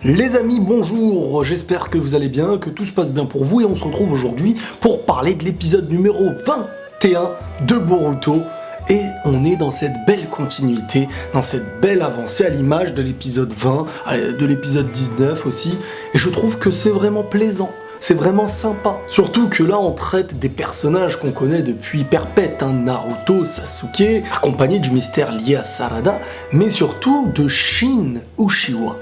Les amis, bonjour, j'espère que vous allez bien, que tout se passe bien pour vous et on se retrouve aujourd'hui pour parler de l'épisode numéro 21 de Boruto et on est dans cette belle continuité, dans cette belle avancée à l'image de l'épisode 20, de l'épisode 19 aussi et je trouve que c'est vraiment plaisant. C'est vraiment sympa. Surtout que là, on traite des personnages qu'on connaît depuis perpète, Naruto, Sasuke, accompagné du mystère lié à Sarada, mais surtout de Shin Uchiwa.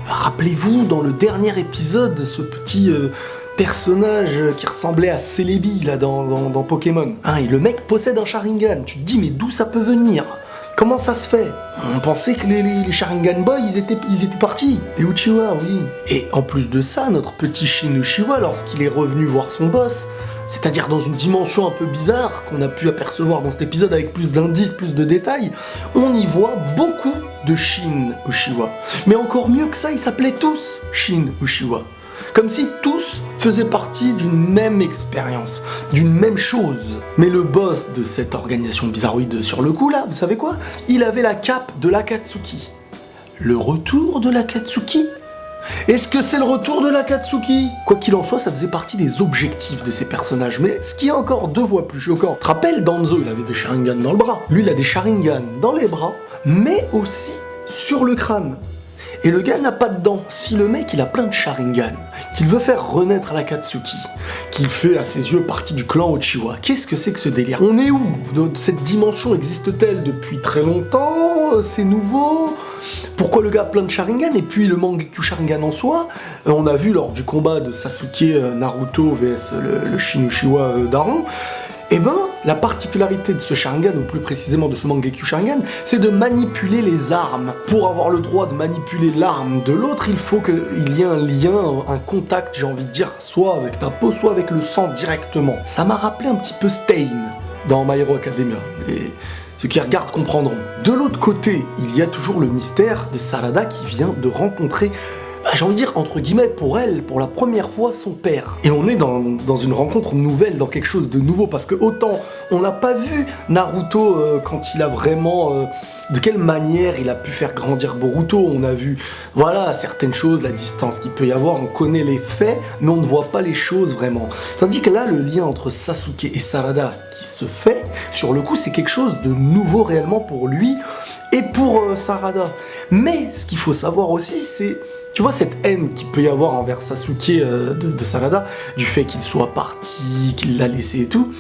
Rappelez-vous, dans le dernier épisode, ce petit personnage qui ressemblait à Celebi, là, dans Pokémon. Et le mec possède un Sharingan. Tu te dis, mais d'où ça peut venir ? Comment ça se fait ? On pensait que les Sharingan Boys, ils étaient partis. Les Uchiwa, oui. Et en plus de ça, notre petit Shin Uchiwa, lorsqu'il est revenu voir son boss, c'est-à-dire dans une dimension un peu bizarre qu'on a pu apercevoir dans cet épisode avec plus d'indices, plus de détails, on y voit beaucoup de Shin Uchiwa. Mais encore mieux que ça, ils s'appelaient tous Shin Uchiwa. Comme si tous faisaient partie d'une même expérience, d'une même chose. Mais le boss de cette organisation bizarroïde sur le coup là, vous savez quoi ? Il avait la cape de l'Akatsuki. Le retour de l'Akatsuki ? Est-ce que c'est le retour de l'Akatsuki ? Quoi qu'il en soit, ça faisait partie des objectifs de ces personnages, mais ce qui est encore deux fois plus choquant. Tu te rappelles, Danzo, il avait des Sharingan dans le bras. Lui, il a des Sharingan dans les bras, mais aussi sur le crâne. Et le gars n'a pas de dents. Si le mec, il a plein de Sharingan, qu'il veut faire renaître l'Akatsuki, qu'il fait à ses yeux partie du clan Uchiwa, qu'est-ce que c'est que ce délire ? On est où ? Cette dimension existe-t-elle depuis très longtemps ? C'est nouveau ? Pourquoi le gars a plein de Sharingan ? Et puis le Mangekyou Sharingan en soi, on a vu lors du combat de Sasuke Naruto vs le Shin Uchiwa Daron, eh ben, la particularité de ce Sharingan, ou plus précisément de ce Mangekyou Sharingan, c'est de manipuler les armes. Pour avoir le droit de manipuler l'arme de l'autre, il faut qu'il y ait un lien, un contact, j'ai envie de dire, soit avec ta peau, soit avec le sang directement. Ça m'a rappelé un petit peu Stain dans My Hero Academia. Et ceux qui regardent comprendront. De l'autre côté, il y a toujours le mystère de Sarada qui vient de rencontrer, j'ai envie de dire, entre guillemets, pour elle, pour la première fois, son père. Et on est dans une rencontre nouvelle, dans quelque chose de nouveau, parce que autant on n'a pas vu Naruto quand il a vraiment... de quelle manière il a pu faire grandir Boruto. On a vu, voilà, certaines choses, la distance qu'il peut y avoir, on connaît les faits, mais on ne voit pas les choses vraiment. Tandis que là, le lien entre Sasuke et Sarada qui se fait, sur le coup, c'est quelque chose de nouveau réellement pour lui et pour Sarada. Mais ce qu'il faut savoir aussi, c'est... Tu vois cette haine qu'il peut y avoir envers Sasuke de Sarada, du fait qu'il soit parti, qu'il l'a laissé et tout,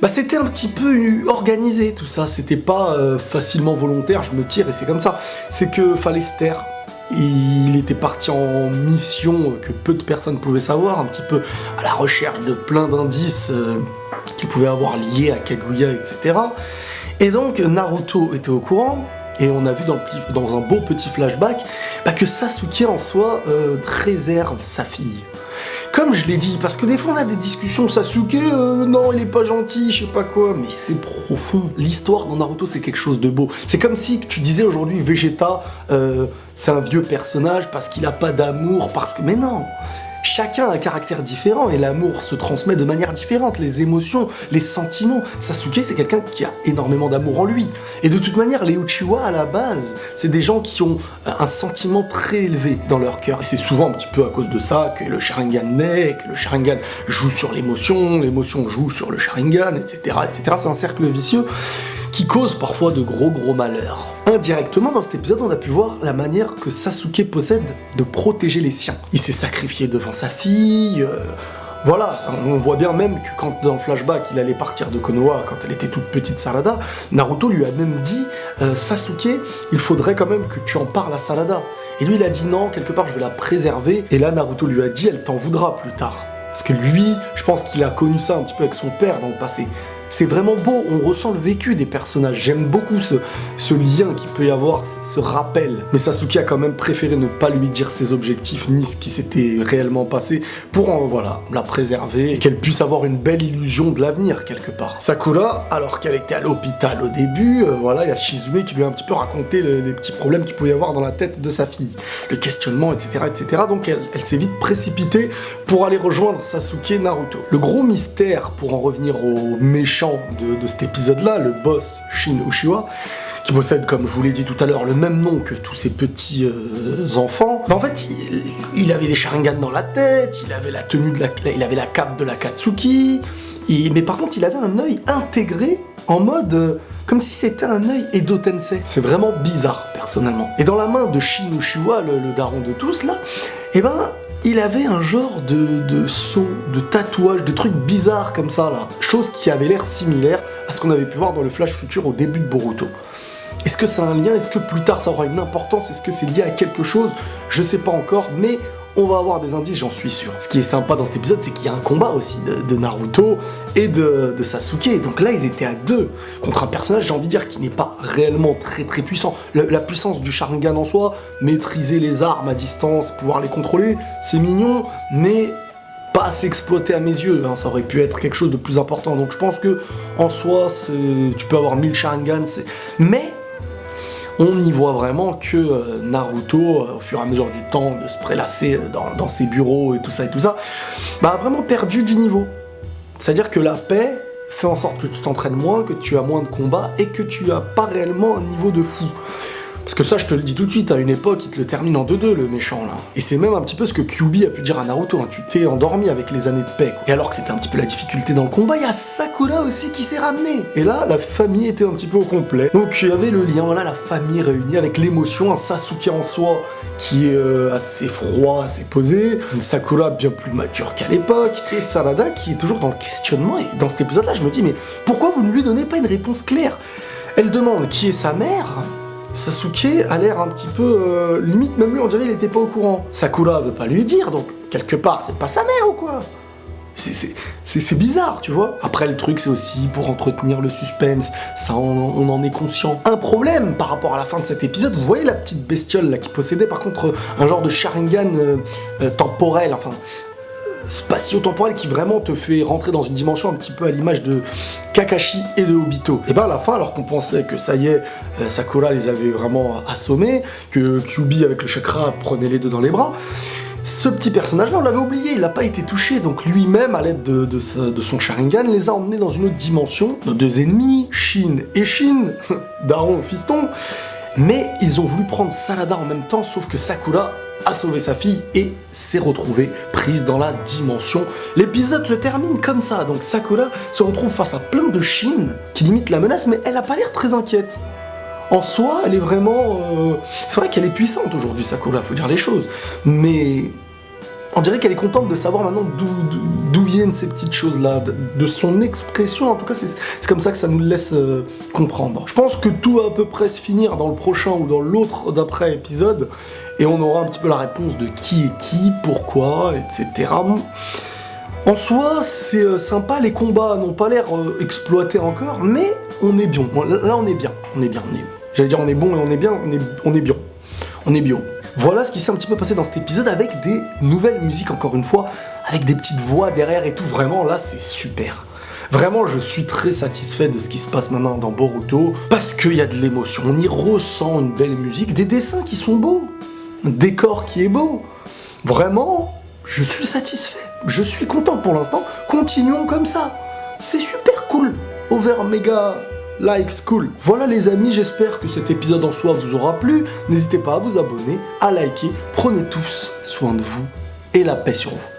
bah c'était un petit peu organisé tout ça, c'était pas facilement volontaire, je me tire et c'est comme ça. C'est que fallait se taire. Il était parti en mission que peu de personnes pouvaient savoir, un petit peu à la recherche de plein d'indices qu'il pouvait avoir liés à Kaguya, etc. Et donc Naruto était au courant. Et on a vu dans un beau petit flashback que Sasuke en soi réserve sa fille. Comme je l'ai dit, parce que des fois on a des discussions, Sasuke, non il est pas gentil, je sais pas quoi, mais c'est profond. L'histoire dans Naruto c'est quelque chose de beau. C'est comme si tu disais aujourd'hui Vegeta, c'est un vieux personnage parce qu'il a pas d'amour, parce que... Mais non, chacun a un caractère différent et l'amour se transmet de manière différente, les émotions, les sentiments. Sasuke, c'est quelqu'un qui a énormément d'amour en lui. Et de toute manière, les Uchiwa, à la base, c'est des gens qui ont un sentiment très élevé dans leur cœur. Et c'est souvent un petit peu à cause de ça que le Sharingan naît, que le Sharingan joue sur l'émotion joue sur le Sharingan, etc., etc. C'est un cercle vicieux qui cause parfois de gros malheurs. Indirectement, dans cet épisode, on a pu voir la manière que Sasuke possède de protéger les siens. Il s'est sacrifié devant sa fille, voilà, on voit bien même que quand dans le flashback, il allait partir de Konoha quand elle était toute petite Sarada, Naruto lui a même dit Sasuke, il faudrait quand même que tu en parles à Sarada. Et lui, il a dit non, quelque part, je vais la préserver. Et là, Naruto lui a dit, elle t'en voudra plus tard. Parce que lui, je pense qu'il a connu ça un petit peu avec son père dans le passé. C'est vraiment beau, on ressent le vécu des personnages. J'aime beaucoup ce lien qu'il peut y avoir, ce rappel. Mais Sasuke a quand même préféré ne pas lui dire ses objectifs ni ce qui s'était réellement passé pour la préserver et qu'elle puisse avoir une belle illusion de l'avenir quelque part. Sakura, alors qu'elle était à l'hôpital au début, il y a Shizune qui lui a un petit peu raconté les petits problèmes qu'il pouvait y avoir dans la tête de sa fille. Le questionnement, etc. etc. Donc elle s'est vite précipitée pour aller rejoindre Sasuke et Naruto. Le gros mystère, pour en revenir au méchant de cet épisode-là, le boss Shin Uchiwa, qui possède, comme je vous l'ai dit tout à l'heure, le même nom que tous ses petits enfants. En fait, il avait des Sharingan dans la tête, il avait la tenue il avait la cape de l'Akatsuki, mais par contre, il avait un œil intégré en mode comme si c'était un œil Edo Tensei. C'est vraiment bizarre, personnellement. Et dans la main de Shin Uchiwa, le daron de tous, là, il avait un genre de sceau, de tatouage, de trucs bizarres comme ça, là. Chose qui avait l'air similaire à ce qu'on avait pu voir dans le Flash Future au début de Boruto. Est-ce que ça a un lien? Est-ce que plus tard ça aura une importance? Est-ce que c'est lié à quelque chose? Je sais pas encore, mais on va avoir des indices, j'en suis sûr. Ce qui est sympa dans cet épisode, c'est qu'il y a un combat aussi de Naruto et de Sasuke. Donc là, ils étaient à deux contre un personnage, j'ai envie de dire, qui n'est pas réellement très très puissant. La puissance du Sharingan en soi, maîtriser les armes à distance, pouvoir les contrôler, c'est mignon, mais pas s'exploiter à mes yeux, hein. Ça aurait pu être quelque chose de plus important. Donc je pense que en soi, tu peux avoir 1000 Sharingan, mais on y voit vraiment que Naruto, au fur et à mesure du temps, de se prélasser dans ses bureaux et tout ça, a vraiment perdu du niveau. C'est-à-dire que la paix fait en sorte que tu t'entraînes moins, que tu as moins de combats et que tu as pas réellement un niveau de fou. Parce que ça, je te le dis tout de suite, à une époque, il te le termine en 2-2, le méchant, là. Et c'est même un petit peu ce que Kyuubi a pu dire à Naruto, hein. Tu t'es endormi avec les années de paix, quoi. Et alors que c'était un petit peu la difficulté dans le combat, il y a Sakura aussi qui s'est ramenée. Et là, la famille était un petit peu au complet. Donc il y avait le lien, voilà, la famille réunie avec l'émotion, un Sasuke en soi qui est assez froid, assez posé, une Sakura bien plus mature qu'à l'époque, et Sanada qui est toujours dans le questionnement. Et dans cet épisode-là, je me dis, mais pourquoi vous ne lui donnez pas une réponse claire? Elle demande qui est sa mère. Sasuke a l'air un petit peu... limite, même lui, on dirait qu'il était pas au courant. Sakura veut pas lui dire, donc quelque part, c'est pas sa mère ou quoi? C'est bizarre, tu vois. Après, le truc, c'est aussi pour entretenir le suspense, ça, on en est conscient. Un problème par rapport à la fin de cet épisode, vous voyez la petite bestiole là qui possédait par contre un genre de Sharingan temporel, enfin... spatio-temporel qui vraiment te fait rentrer dans une dimension un petit peu à l'image de Kakashi et de Obito. Et ben à la fin, alors qu'on pensait que ça y est, Sakura les avait vraiment assommés, que Kyuubi avec le chakra prenait les deux dans les bras, ce petit personnage-là, on l'avait oublié, il n'a pas été touché, donc lui-même, à l'aide de son Sharingan, les a emmenés dans une autre dimension, nos deux ennemis, Shin et Shin, daron, fiston, mais ils ont voulu prendre Sanada en même temps, sauf que Sakura a sauvé sa fille et s'est retrouvée prise dans la dimension. L'épisode se termine comme ça, donc Sakura se retrouve face à plein de Shin qui limitent la menace, mais elle a pas l'air très inquiète. En soi, elle est vraiment... C'est vrai qu'elle est puissante aujourd'hui, Sakura, faut dire les choses, mais on dirait qu'elle est contente de savoir maintenant d'où viennent ces petites choses-là, de son expression, en tout cas, c'est comme ça que ça nous laisse comprendre. Je pense que tout va à peu près se finir dans le prochain ou dans l'autre d'après épisode, et on aura un petit peu la réponse de qui est qui, pourquoi, etc. En soi, c'est sympa, les combats n'ont pas l'air exploités encore, mais on est bien. Là, on est bien. J'allais dire on est bon et on est bien, on est bien. On est bio. Voilà ce qui s'est un petit peu passé dans cet épisode avec des nouvelles musiques, encore une fois, avec des petites voix derrière et tout. Vraiment, là, c'est super. Vraiment, je suis très satisfait de ce qui se passe maintenant dans Boruto, parce qu'il y a de l'émotion, on y ressent une belle musique, des dessins qui sont beaux, un décor qui est beau. Vraiment, je suis satisfait. Je suis content pour l'instant. Continuons comme ça. C'est super cool. Over méga likes cool. Voilà les amis, j'espère que cet épisode en soi vous aura plu. N'hésitez pas à vous abonner, à liker. Prenez tous soin de vous et la paix sur vous.